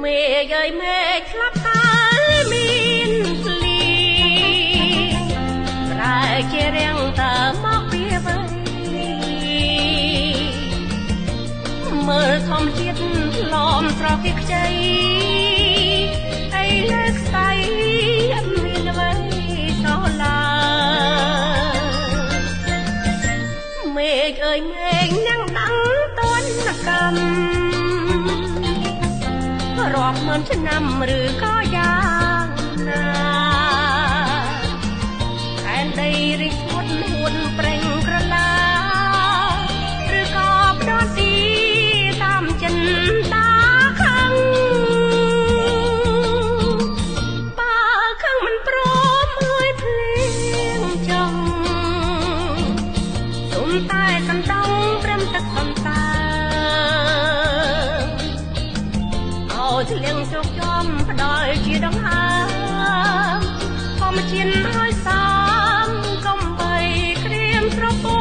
មេឃអើយមេឃឆ្លាប់ហើយមានភ្លៀងប្រែជារាំងតើមកពីអ្វីមើលធម្មជាតិឡំស្រស់គេខ្ចីអីលើខ្សែអត់មានអ្វីសោះឡើយមេឃអើយមេឃនឹងដឹងតនកម្មរាប់ម៉ឺនឆ្នាំឬក៏យ៉ាងណាខែនដីរិះស្ងួតហួនប្រេងក្រឡាឬក៏ផ្ដោតទីតាមចិនតាខឹងបើខឹងមិនព្រមអើយភ្លៀងចង់ទុំតែសន្តងព្រមទឹកសន្តាធ្លៀងជោគចំផ្ដល់ជាដង្ហើមធម្មជាតិឲ្យសាមកុំបីក្រៀមស្រពោ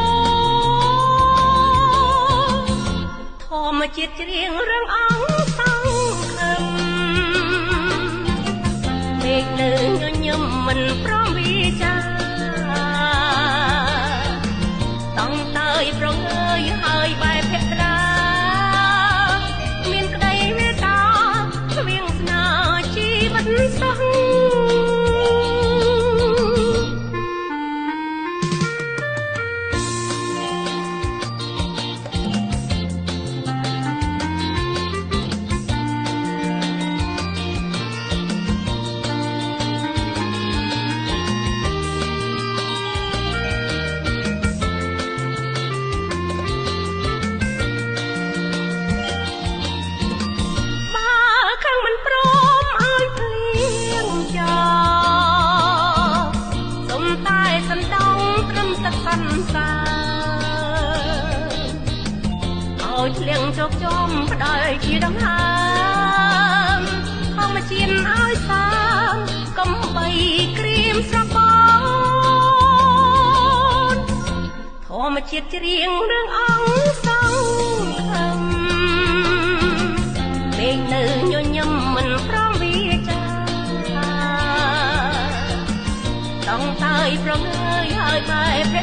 ធម្មជាតិច្រៀងរឿងអង្គសង្ឃឹមមេឃនៅញញឹមមិនព្រមវិចាតង់តើយប្រងើយហើយបែបភក្តាសោះធ្លៀងជោគចំផ្ដល់ជាដង្ហើមធម្មជាតិឲ្យសាមកុំបីក្រៀមស្រកូនធម្មជាតិច្រៀងរឿងអង្គសង្ឃឹមមេឃនៅញញឹមមិនព្រមវិចាតង់តើយប្រងើយហើយបែប